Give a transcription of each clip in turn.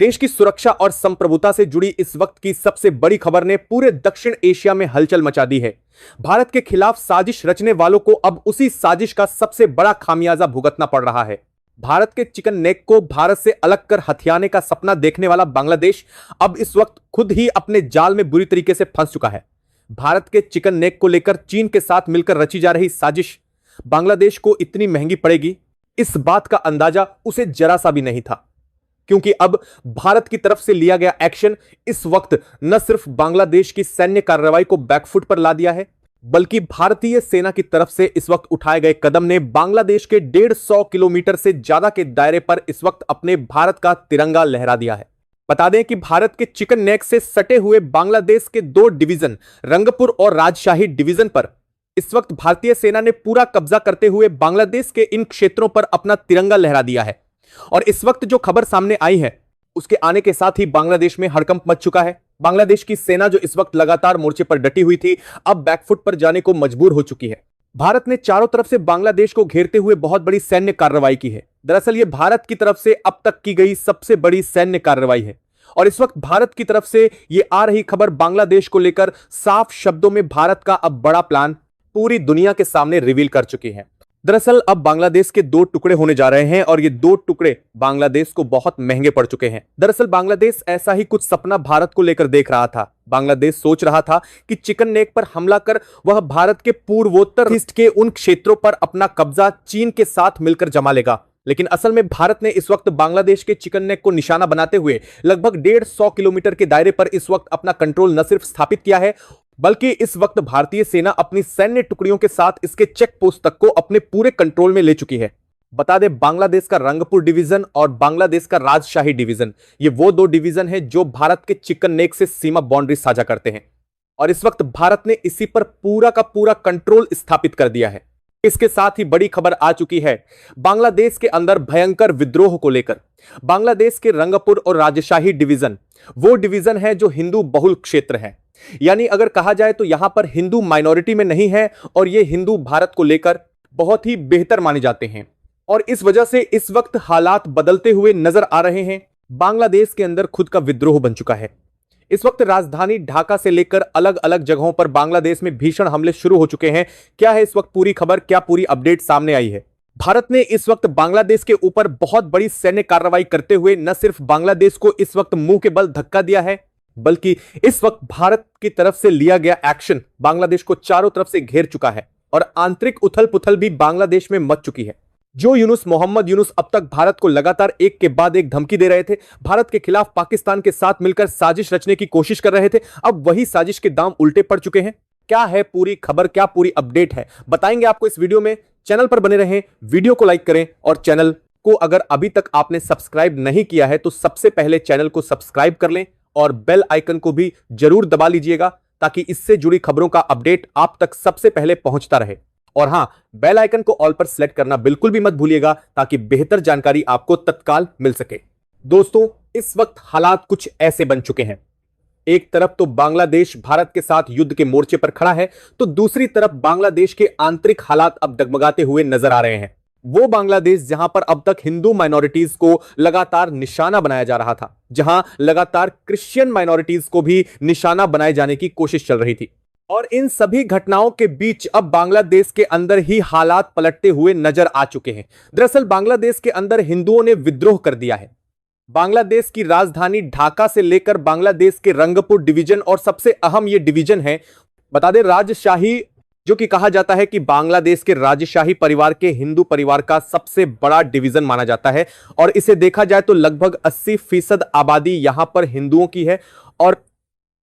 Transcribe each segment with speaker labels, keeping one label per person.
Speaker 1: देश की सुरक्षा और संप्रभुता से जुड़ी इस वक्त की सबसे बड़ी खबर ने पूरे दक्षिण एशिया में हलचल मचा दी है। भारत के खिलाफ साजिश रचने वालों को अब उसी साजिश का सबसे बड़ा खामियाजा भुगतना पड़ रहा है। भारत के चिकन नेक को भारत से अलग कर हथियाने का सपना देखने वाला बांग्लादेश अब इस वक्त खुद ही अपने जाल में बुरी तरीके से फंस चुका है। भारत के चिकन नेक को लेकर चीन के साथ मिलकर रची जा रही साजिश बांग्लादेश को इतनी महंगी पड़ेगी, इस बात का अंदाजा उसे जरा सा भी नहीं था, क्योंकि अब भारत की तरफ से लिया गया एक्शन इस वक्त न सिर्फ बांग्लादेश की सैन्य कार्रवाई को बैकफुट पर ला दिया है, बल्कि भारतीय सेना की तरफ से इस वक्त उठाए गए कदम ने बांग्लादेश के 150 किलोमीटर से ज्यादा के दायरे पर इस वक्त अपने भारत का तिरंगा लहरा दिया है। बता दें कि भारत के चिकन नेक से सटे हुए बांग्लादेश के 2 डिवीजन रंगपुर और राजशाही डिवीजन पर इस वक्त भारतीय सेना ने पूरा कब्जा करते हुए बांग्लादेश के इन क्षेत्रों पर अपना तिरंगा लहरा दिया है। और इस वक्त जो खबर सामने आई है उसके आने के साथ ही बांग्लादेश में हड़कंप मच चुका है। बांग्लादेश की सेना जो इस वक्त लगातार मोर्चे पर डटी हुई थी, अब बैकफुट पर जाने को मजबूर हो चुकी है। भारत ने चारों तरफ से बांग्लादेश को घेरते हुए बहुत बड़ी सैन्य कार्रवाई की है। दरअसल यह भारत की तरफ से अब तक की गई सबसे बड़ी सैन्य कार्रवाई है। और इस वक्त भारत की तरफ से यह आ रही खबर बांग्लादेश को लेकर साफ शब्दों में भारत का अब बड़ा प्लान पूरी दुनिया के सामने रिवील कर चुकी है। दरअसल अब बांग्लादेश के 2 टुकड़े होने जा रहे हैं और ये 2 टुकड़े बांग्लादेश को बहुत महंगे पड़ चुके हैं। दरअसल बांग्लादेश ऐसा ही कुछ सपना भारत को लेकर देख रहा था। बांग्लादेश सोच रहा था कि चिकन नेक पर हमला कर वह भारत के पूर्वोत्तर ईस्ट के उन क्षेत्रों पर अपना कब्जा चीन के साथ मिलकर जमा लेगा, लेकिन असल में भारत ने इस वक्त बांग्लादेश के चिकन नेक को निशाना बनाते हुए लगभग 150 किलोमीटर के दायरे पर इस वक्त अपना कंट्रोल न सिर्फ स्थापित किया है, बल्कि इस वक्त भारतीय सेना अपनी सैन्य टुकड़ियों के साथ इसके चेक पोस्ट तक को अपने पूरे कंट्रोल में ले चुकी है। बता दें, बांग्लादेश का रंगपुर डिवीजन और बांग्लादेश का राजशाही डिवीजन, ये वो 2 डिवीजन हैं जो भारत के चिकन नेक से सीमा बाउंड्री साझा करते हैं। और इस वक्त भारत ने इसी पर पूरा का पूरा कंट्रोल स्थापित कर दिया है। इसके साथ ही बड़ी खबर आ चुकी है बांग्लादेश के अंदर भयंकर विद्रोह को लेकर। बांग्लादेश के रंगपुर और राजशाही डिवीजन वो डिवीजन है जो हिंदू बहुल क्षेत्र है, यानी अगर कहा जाए तो यहां पर हिंदू माइनॉरिटी में नहीं है और ये हिंदू भारत को लेकर बहुत ही बेहतर माने जाते हैं। और इस वजह से इस वक्त हालात बदलते हुए नजर आ रहे हैं। बांग्लादेश के अंदर खुद का विद्रोह बन चुका है। इस वक्त राजधानी ढाका से लेकर अलग अलग जगहों पर बांग्लादेश में भीषण हमले शुरू हो चुके हैं। क्या है इस वक्त पूरी खबर, क्या पूरी अपडेट सामने आई है? भारत ने इस वक्त बांग्लादेश के ऊपर बहुत बड़ी सैन्य कार्रवाई करते हुए न सिर्फ बांग्लादेश को इस वक्त मुंह के बल धक्का दिया है, बल्कि इस वक्त भारत की तरफ से लिया गया एक्शन बांग्लादेश को चारों तरफ से घेर चुका है और आंतरिक उथल पुथल भी बांग्लादेश में मच चुकी है। जो यूनुस मोहम्मद यूनुस अब तक भारत को लगातार एक के बाद एक धमकी दे रहे थे, भारत के खिलाफ पाकिस्तान के साथ मिलकर साजिश रचने की कोशिश कर रहे थे, अब वही साजिश के दांव उल्टे पड़ चुके हैं। क्या है पूरी खबर, क्या पूरी अपडेट है, बताएंगे आपको इस वीडियो में। चैनल पर बने रहें, वीडियो को लाइक करें और चैनल को अगर अभी तक आपने सब्सक्राइब नहीं किया है तो सबसे पहले चैनल को सब्सक्राइब कर लें और बेल आइकन को भी जरूर दबा लीजिएगा ताकि इससे जुड़ी खबरों का अपडेट आप तक सबसे पहले पहुंचता रहे। और हां, बेल आइकन को ऑल पर सेलेक्ट करना बिल्कुल भी मत भूलिएगा ताकि बेहतर जानकारी आपको तत्काल मिल सके। दोस्तों, इस वक्त हालात कुछ ऐसे बन चुके हैं। एक तरफ तो बांग्लादेश भारत के साथ युद्ध के मोर्चे पर खड़ा है, तो दूसरी तरफ बांग्लादेश के आंतरिक हालात अब डगमगाते हुए नजर आ रहे हैं। वो बांग्लादेश जहां पर अब तक हिंदू माइनॉरिटीज को लगातार निशाना बनाया जा रहा था, जहां लगातार क्रिश्चियन माइनॉरिटीज को भी निशाना बनाए जाने की कोशिश चल रही थी। और इन सभी घटनाओं के बीच अब बांग्लादेश के अंदर ही हालात पलटते हुए नजर आ चुके हैं। दरअसल बांग्लादेश के अंदर हिंदुओं ने विद्रोह कर दिया है। बांग्लादेश की राजधानी ढाका से लेकर बांग्लादेश के रंगपुर डिवीजन और सबसे अहम यह डिवीजन है, बता दें, राजशाही, जो कि कहा जाता है कि बांग्लादेश के राजशाही परिवार के हिंदू परिवार का सबसे बड़ा डिवीजन माना जाता है। और इसे देखा जाए तो लगभग 80% आबादी यहां पर हिंदुओं की है और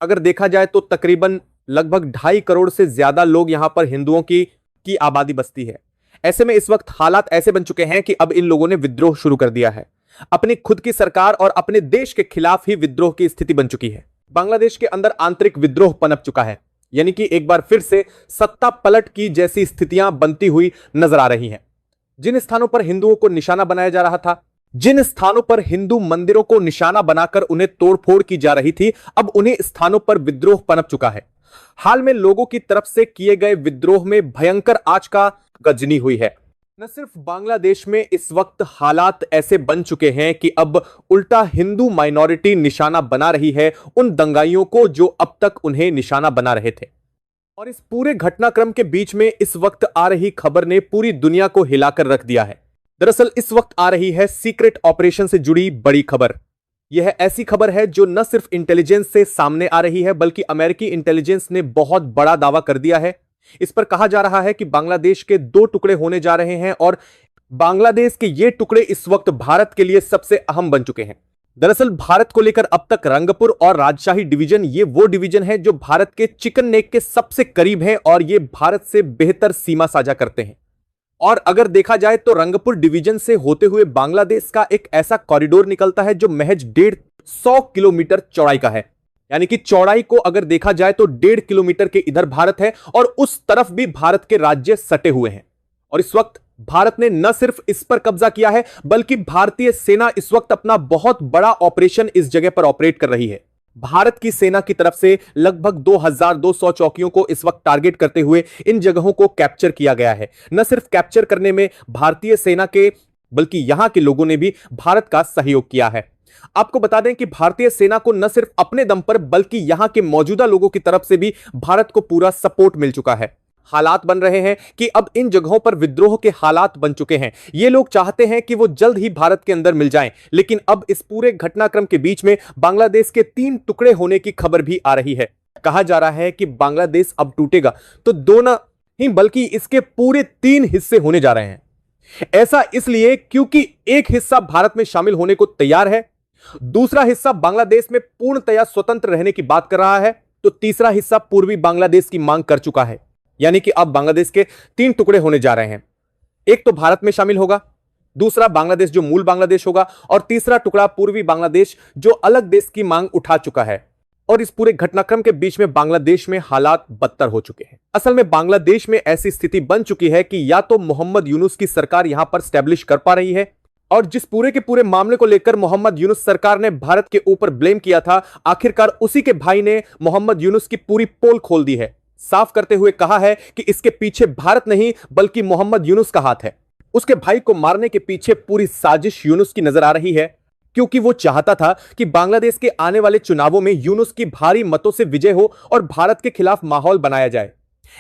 Speaker 1: अगर देखा जाए तो तकरीबन लगभग 2.5 करोड़ से ज्यादा लोग यहां पर हिंदुओं की आबादी बसती है। ऐसे में इस वक्त हालात ऐसे बन चुके हैं कि अब इन लोगों ने विद्रोह शुरू कर दिया है। अपनी खुद की सरकार और अपने देश के खिलाफ ही विद्रोह की स्थिति बन चुकी है। बांग्लादेश के अंदर आंतरिक विद्रोह पनप चुका है, यानी कि एक बार फिर से सत्ता पलट की जैसी स्थितियां बनती हुई नजर आ रही हैं। जिन स्थानों पर हिंदुओं को निशाना बनाया जा रहा था, जिन स्थानों पर हिंदू मंदिरों को निशाना बनाकर उन्हें तोड़फोड़ की जा रही थी, अब उन्हीं स्थानों पर विद्रोह पनप चुका है। हाल में लोगों की तरफ से किए गए विद्रोह में भयंकर आंच का गजनी हुई है। न सिर्फ बांग्लादेश में इस वक्त हालात ऐसे बन चुके हैं कि अब उल्टा हिंदू माइनॉरिटी निशाना बना रही है उन दंगाइयों को जो अब तक उन्हें निशाना बना रहे थे। और इस पूरे घटनाक्रम के बीच में इस वक्त आ रही खबर ने पूरी दुनिया को हिलाकर रख दिया है। दरअसल इस वक्त आ रही है सीक्रेट ऑपरेशन से जुड़ी बड़ी खबर। यह ऐसी खबर है जो न सिर्फ इंटेलिजेंस से सामने आ रही है बल्कि अमेरिकी इंटेलिजेंस ने बहुत बड़ा दावा कर दिया है। इस पर कहा जा रहा है कि बांग्लादेश के 2 टुकड़े होने जा रहे हैं और बांग्लादेश के ये टुकड़े इस वक्त भारत के लिए सबसे अहम बन चुके हैं। दरअसल भारत को लेकर अब तक रंगपुर और राजशाही डिवीजन ये वो डिवीजन है जो भारत के चिकन नेक के सबसे करीब हैं और ये भारत से बेहतर सीमा साझा करते हैं। और अगर देखा जाए तो रंगपुर डिवीजन से होते हुए बांग्लादेश का एक ऐसा कॉरिडोर निकलता है जो महज 150 किलोमीटर चौड़ाई का है। यानी कि चौड़ाई को अगर देखा जाए तो 1.5 किलोमीटर के इधर भारत है और उस तरफ भी भारत के राज्य सटे हुए हैं। और इस वक्त भारत ने न सिर्फ इस पर कब्जा किया है बल्कि भारतीय सेना इस वक्त अपना बहुत बड़ा ऑपरेशन इस जगह पर ऑपरेट कर रही है। भारत की सेना की तरफ से लगभग 2200 चौकियों को इस वक्त टारगेट करते हुए इन जगहों को कैप्चर किया गया है। न सिर्फ कैप्चर करने में भारतीय सेना के बल्कि यहां के लोगों ने भी भारत का सहयोग किया है। आपको बता दें कि भारतीय सेना को न सिर्फ अपने दम पर बल्कि यहां के मौजूदा लोगों की तरफ से भी भारत को पूरा सपोर्ट मिल चुका है। हालात बन रहे हैं कि अब इन जगहों पर विद्रोह के हालात बन चुके हैं। ये लोग चाहते हैं कि वो जल्द ही भारत के अंदर मिल जाएं, लेकिन अब इस पूरे घटनाक्रम के बीच में बांग्लादेश के 3 टुकड़े होने की खबर भी आ रही है। कहा जा रहा है कि बांग्लादेश अब टूटेगा तो 2 नहीं बल्कि इसके पूरे 3 हिस्से होने जा रहे हैं। ऐसा इसलिए क्योंकि एक हिस्सा भारत में शामिल होने को तैयार है, दूसरा हिस्सा बांग्लादेश में पूर्णतया स्वतंत्र रहने की बात कर रहा है, तो तीसरा हिस्सा पूर्वी बांग्लादेश की मांग कर चुका है। यानी कि अब बांग्लादेश के 3 टुकड़े होने जा रहे हैं। एक तो भारत में शामिल होगा, दूसरा बांग्लादेश जो मूल बांग्लादेश होगा और तीसरा टुकड़ा पूर्वी बांग्लादेश जो अलग देश की मांग उठा चुका है। और इस पूरे घटनाक्रम के बीच में बांग्लादेश में हालात बदतर हो चुके हैं। असल में बांग्लादेश में ऐसी स्थिति बन चुकी है कि या तो मोहम्मद यूनुस की सरकार यहां पर स्टैब्लिश कर पा रही है, और जिस पूरे के पूरे मामले को लेकर मोहम्मद यूनुस सरकार ने भारत के ऊपर ब्लेम किया था, आखिरकार उसी के भाई ने मोहम्मद यूनुस की पूरी पोल खोल दी है, साफ करते हुए कहा है कि इसके पीछे भारत नहीं बल्कि मोहम्मद यूनुस का हाथ है। उसके भाई को मारने के पीछे पूरी साजिश यूनुस की नजर आ रही है, क्योंकि वो चाहता था कि बांग्लादेश के आने वाले चुनावों में यूनुस की भारी मतों से विजय हो और भारत के खिलाफ माहौल बनाया जाए।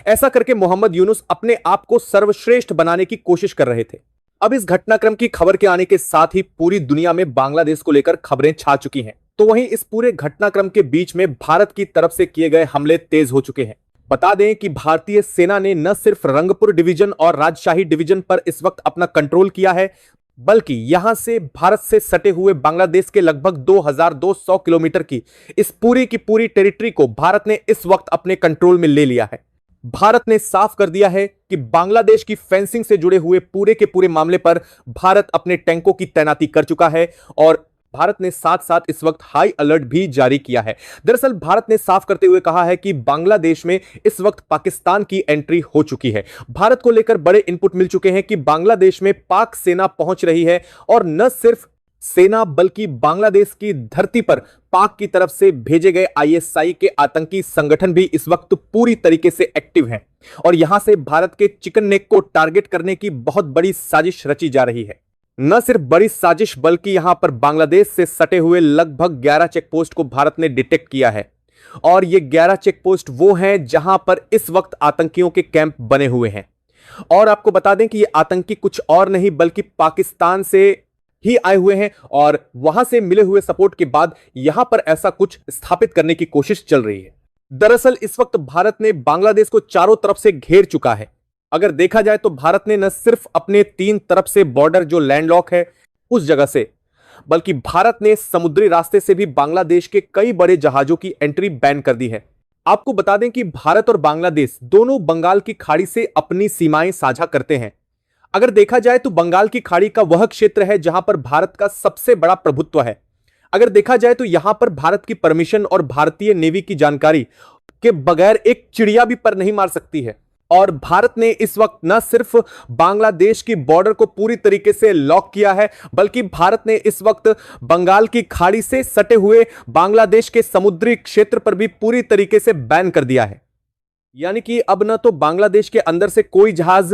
Speaker 1: ऐसा करके मोहम्मद यूनुस अपने आप को सर्वश्रेष्ठ बनाने की कोशिश कर रहे थे। अब इस घटनाक्रम की खबर के आने के साथ ही पूरी दुनिया में बांग्लादेश को लेकर खबरें छा चुकी हैं। तो वहीं इस पूरे घटनाक्रम के बीच में भारत की तरफ से किए गए हमले तेज हो चुके हैं। बता दें कि भारतीय सेना ने न सिर्फ रंगपुर डिवीजन और राजशाही डिवीजन पर इस वक्त अपना कंट्रोल किया है, बल्कि यहां से भारत से सटे हुए बांग्लादेश के लगभग 2200 किलोमीटर की इस पूरी की पूरी टेरिटरी को भारत ने इस वक्त अपने कंट्रोल में ले लिया है। भारत ने साफ कर दिया है कि बांग्लादेश की फेंसिंग से जुड़े हुए पूरे के पूरे मामले पर भारत अपने टैंकों की तैनाती कर चुका है और भारत ने साथ साथ इस वक्त हाई अलर्ट भी जारी किया है। दरअसल भारत ने साफ करते हुए कहा है कि बांग्लादेश में इस वक्त पाकिस्तान की एंट्री हो चुकी है। भारत को लेकर बड़े इनपुट मिल चुके हैं कि बांग्लादेश में पाक सेना पहुंच रही है और न सिर्फ सेना बल्कि बांग्लादेश की धरती पर पाक की तरफ से भेजे गए आईएसआई के आतंकी संगठन भी इस वक्त पूरी तरीके से एक्टिव हैं और यहां से भारत के चिकन नेक को टारगेट करने की बहुत बड़ी साजिश रची जा रही है। न सिर्फ बड़ी साजिश बल्कि यहां पर बांग्लादेश से सटे हुए लगभग 11 चेकपोस्ट को भारत ने डिटेक्ट किया है और ये 11 चेकपोस्ट वो हैं जहां पर इस वक्त आतंकियों के कैंप बने हुए हैं। और आपको बता दें कि ये आतंकी कुछ और नहीं बल्कि पाकिस्तान से ही आए हुए हैं और वहां से मिले हुए सपोर्ट के बाद यहां पर ऐसा कुछ स्थापित करने की कोशिश चल रही है। दरअसल इस वक्त भारत ने बांग्लादेश को चारों तरफ से घेर चुका है। अगर देखा जाए तो भारत ने न सिर्फ अपने 3 तरफ से बॉर्डर जो लैंडलॉक है उस जगह से, बल्कि भारत ने समुद्री रास्ते से भी बांग्लादेश के कई बड़े जहाजों की एंट्री बैन कर दी है। आपको बता दें कि भारत और बांग्लादेश दोनों बंगाल की खाड़ी से अपनी सीमाएं साझा करते हैं। अगर देखा जाए तो बंगाल की खाड़ी का वह क्षेत्र है जहां पर भारत का सबसे बड़ा प्रभुत्व है। अगर देखा जाए तो यहां पर भारत की परमिशन और भारतीय नेवी की जानकारी के बगैर एक चिड़िया भी पर नहीं मार सकती है। और भारत ने इस वक्त न सिर्फ बांग्लादेश की बॉर्डर को पूरी तरीके से लॉक किया है बल्कि भारत ने इस वक्त बंगाल की खाड़ी से सटे हुए बांग्लादेश के समुद्री क्षेत्र पर भी पूरी तरीके से बैन कर दिया है। यानी कि अब न तो बांग्लादेश के अंदर से कोई जहाज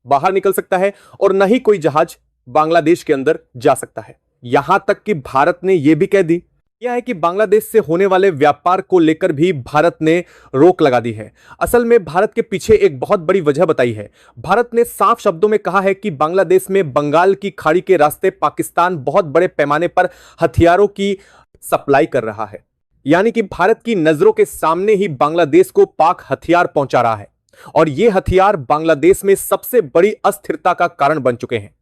Speaker 1: बाहर निकल सकता है और न ही कोई जहाज बांग्लादेश के अंदर जा सकता है। यहां तक कि भारत ने यह भी कह दी यह है कि बांग्लादेश से होने वाले व्यापार को लेकर भी भारत ने रोक लगा दी है। असल में भारत के पीछे एक बहुत बड़ी वजह बताई है। भारत ने साफ शब्दों में कहा है कि बांग्लादेश में बंगाल की खाड़ी के रास्ते पाकिस्तान बहुत बड़े पैमाने पर हथियारों की सप्लाई कर रहा है। यानी कि भारत की नजरों के सामने ही बांग्लादेश को पाक हथियार पहुंचा रहा है और ये हथियार बांग्लादेश में सबसे बड़ी अस्थिरता का कारण बन चुके हैं।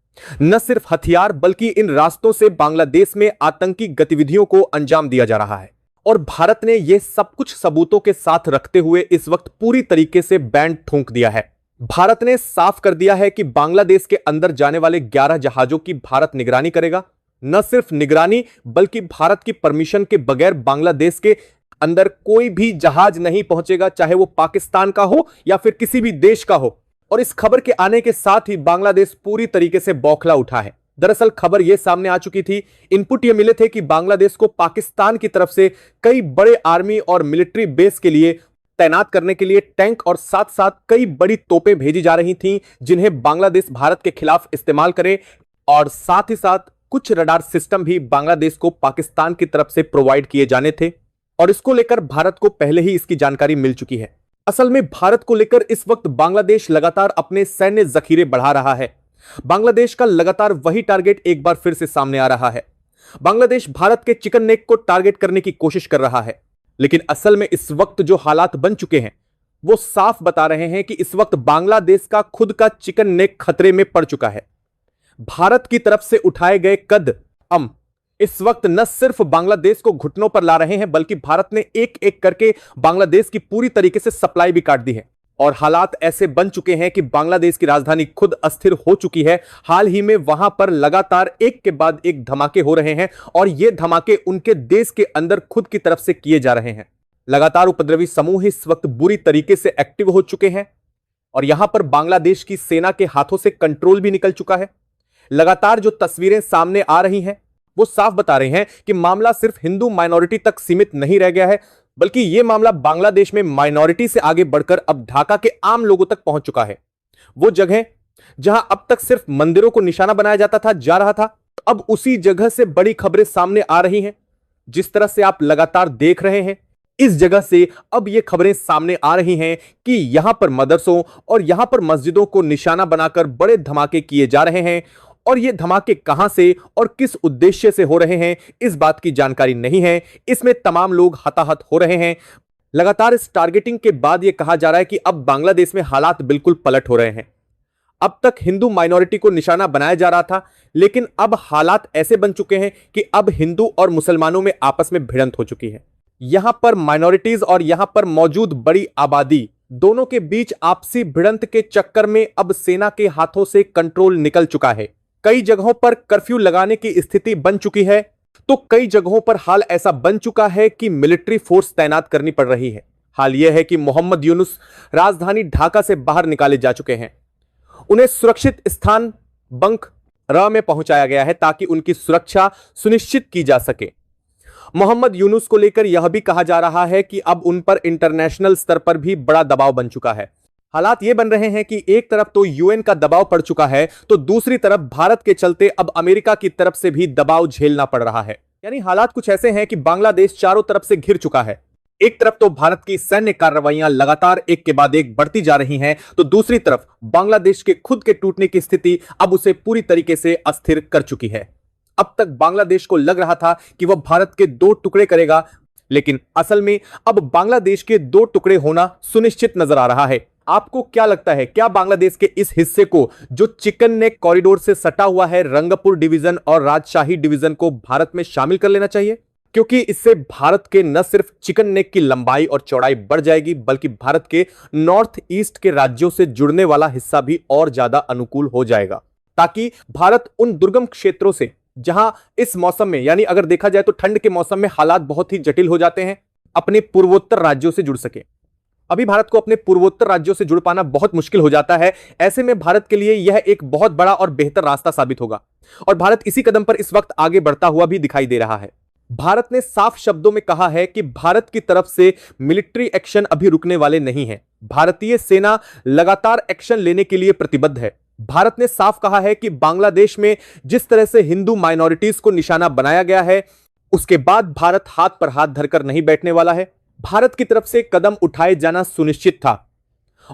Speaker 1: न सिर्फ हथियार बल्कि इन रास्तों से बांग्लादेश में आतंकी गतिविधियों को अंजाम दिया जा रहा है और भारत ने यह सब कुछ सबूतों के साथ रखते हुए इस वक्त पूरी तरीके से बैन ठोंक दिया है। भारत ने साफ कर दिया है कि बांग्लादेश के अंदर जाने वाले 11 जहाजों की भारत निगरानी करेगा। न सिर्फ निगरानी बल्कि भारत की परमिशन के बगैर बांग्लादेश के अंदर कोई भी जहाज नहीं पहुंचेगा, चाहे वो पाकिस्तान का हो या फिर किसी भी देश का हो। और इस खबर के आने के साथ ही बांग्लादेश पूरी तरीके से बौखला उठा है। दरअसल खबर यह सामने आ चुकी थी, इनपुट ये मिले थे कि बांग्लादेश को पाकिस्तान की तरफ से कई बड़े आर्मी और मिलिट्री बेस के लिए तैनात करने के लिए टैंक और साथ साथ कई बड़ी तोपें भेजी जा रही थीं, जिन्हें बांग्लादेश भारत के खिलाफ इस्तेमाल करे और साथ ही साथ कुछ रडार सिस्टम भी बांग्लादेश को पाकिस्तान की तरफ से प्रोवाइड किए जाने थे और इसको लेकर भारत को पहले ही इसकी जानकारी मिल चुकी है। असल में भारत को लेकर इस वक्त बांग्लादेश लगातार अपने सैन्य जखीरे बढ़ा रहा है। बांग्लादेश का लगातार वही टारगेट एक बार फिर से सामने आ रहा है। बांग्लादेश भारत के चिकन नेक को टारगेट करने की कोशिश कर रहा है, लेकिन असल में इस वक्त जो हालात बन चुके हैं वो साफ बता रहे हैं कि इस वक्त बांग्लादेश का खुद का चिकन नेक खतरे में पड़ चुका है। भारत की तरफ से उठाए गए कदम इस वक्त न सिर्फ बांग्लादेश को घुटनों पर ला रहे हैं, बल्कि भारत ने एक एक करके बांग्लादेश की पूरी तरीके से सप्लाई भी काट दी है और हालात ऐसे बन चुके हैं कि बांग्लादेश की राजधानी खुद अस्थिर हो चुकी है। हाल ही में वहां पर लगातार एक के बाद एक धमाके हो रहे हैं और ये धमाके उनके देश के अंदर खुद की तरफ से किए जा रहे हैं। लगातार उपद्रवी समूह इस वक्त बुरी तरीके से एक्टिव हो चुके हैं और यहां पर बांग्लादेश की सेना के हाथों से कंट्रोल भी निकल चुका है। लगातार जो तस्वीरें सामने आ रही हैं वो साफ बता रहे हैं कि मामला सिर्फ हिंदू माइनॉरिटी तक सीमित नहीं रह गया है, बल्कि यह मामला बांग्लादेश में माइनॉरिटी से आगे बढ़कर अब ढाका के आम लोगों तक पहुंच चुका है। वो जगह जहां अब तक सिर्फ मंदिरों को निशाना बनाया जाता था, जा रहा था, अब उसी जगह से बड़ी खबरें सामने आ रही हैं। जिस तरह से आप लगातार देख रहे हैं, इस जगह से अब ये खबरें सामने आ रही हैं कि यहां पर मदरसों और यहां पर मस्जिदों को निशाना बनाकर बड़े धमाके किए जा रहे हैं और ये धमाके कहां से और किस उद्देश्य से हो रहे हैं इस बात की जानकारी नहीं है। इसमें तमाम लोग हताहत हो रहे हैं। लगातार इस टारगेटिंग के बाद यह कहा जा रहा है कि अब बांग्लादेश में हालात बिल्कुल पलट हो रहे हैं। अब तक हिंदू माइनॉरिटी को निशाना बनाया जा रहा था, लेकिन अब हालात ऐसे बन चुके हैं कि अब हिंदू और मुसलमानों में आपस में भिड़ंत हो चुकी है। यहां पर माइनॉरिटीज और यहां पर मौजूद बड़ी आबादी दोनों के बीच आपसी भिड़ंत के चक्कर में अब सेना के हाथों से कंट्रोल निकल चुका है। कई जगहों पर कर्फ्यू लगाने की स्थिति बन चुकी है, तो कई जगहों पर हाल ऐसा बन चुका है कि मिलिट्री फोर्स तैनात करनी पड़ रही है। हाल यह है कि मोहम्मद यूनुस राजधानी ढाका से बाहर निकाले जा चुके हैं। उन्हें सुरक्षित स्थान बंकरा में पहुंचाया गया है ताकि उनकी सुरक्षा सुनिश्चित की जा सके। मोहम्मद यूनुस को लेकर यह भी कहा जा रहा है कि अब उन पर इंटरनेशनल स्तर पर भी बड़ा दबाव बन चुका है। हालात ये बन रहे हैं कि एक तरफ तो यूएन का दबाव पड़ चुका है, तो दूसरी तरफ भारत के चलते अब अमेरिका की तरफ से भी दबाव झेलना पड़ रहा है। यानी हालात कुछ ऐसे हैं कि बांग्लादेश चारों तरफ से घिर चुका है। एक तरफ तो भारत की सैन्य कार्रवाइयां लगातार एक के बाद एक बढ़ती जा रही हैं, तो दूसरी तरफ बांग्लादेश के खुद के टूटने की स्थिति अब उसे पूरी तरीके से अस्थिर कर चुकी है। अब तक बांग्लादेश को लग रहा था कि वह भारत के 2 टुकड़े करेगा, लेकिन असल में अब बांग्लादेश के 2 टुकड़े होना सुनिश्चित नजर आ रहा है। आपको क्या लगता है, क्या बांग्लादेश के इस हिस्से को जो चिकन नेक कॉरिडोर से सटा हुआ है, रंगपुर डिवीजन और राजशाही डिवीजन को भारत में शामिल कर लेना चाहिए? क्योंकि इससे भारत के न सिर्फ चिकन नेक की लंबाई और चौड़ाई बढ़ जाएगी, बल्कि भारत के नॉर्थ ईस्ट के राज्यों से जुड़ने वाला हिस्सा भी और ज्यादा अनुकूल हो जाएगा, ताकि भारत उन दुर्गम क्षेत्रों से जहां इस मौसम में, यानी अगर देखा जाए तो ठंड के मौसम में हालात बहुत ही जटिल हो जाते हैं, अपने पूर्वोत्तर राज्यों से जुड़ सके। अभी भारत को अपने पूर्वोत्तर राज्यों से जुड़ पाना बहुत मुश्किल हो जाता है। ऐसे में भारत के लिए यह एक बहुत बड़ा और बेहतर रास्ता साबित होगा और भारत इसी कदम पर इस वक्त आगे बढ़ता हुआ भी दिखाई दे रहा है। भारत ने साफ शब्दों में कहा है कि भारत की तरफ से मिलिट्री एक्शन अभी रुकने वाले नहीं है। भारतीय सेना लगातार एक्शन लेने के लिए प्रतिबद्ध है। भारत ने साफ कहा है कि बांग्लादेश में जिस तरह से हिंदू माइनॉरिटीज को निशाना बनाया गया है, उसके बाद भारत हाथ पर हाथ धरकर नहीं बैठने वाला है। भारत की तरफ से कदम उठाए जाना सुनिश्चित था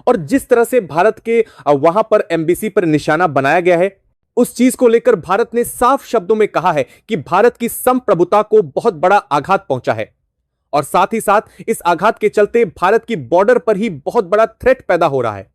Speaker 1: और जिस तरह से भारत के वहां पर एम्बेसी पर निशाना बनाया गया है, उस चीज को लेकर भारत ने साफ शब्दों में कहा है कि भारत की संप्रभुता को बहुत बड़ा आघात पहुंचा है और साथ ही साथ इस आघात के चलते भारत की बॉर्डर पर ही बहुत बड़ा थ्रेट पैदा हो रहा है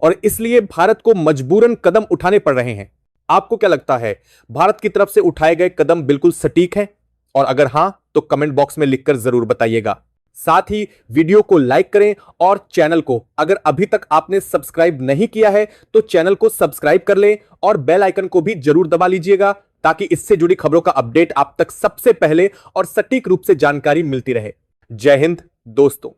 Speaker 1: और इसलिए भारत को मजबूरन कदम उठाने पड़ रहे हैं। आपको क्या लगता है, भारत की तरफ से उठाए गए कदम बिल्कुल सटीक हैं? और अगर हां तो कमेंट बॉक्स में लिखकर जरूर बताइएगा। साथ ही वीडियो को लाइक करें और चैनल को अगर अभी तक आपने सब्सक्राइब नहीं किया है तो चैनल को सब्सक्राइब कर लें और बेल आइकन को भी जरूर दबा लीजिएगा ताकि इससे जुड़ी खबरों का अपडेट आप तक सबसे पहले और सटीक रूप से जानकारी मिलती रहे। जय हिंद दोस्तों।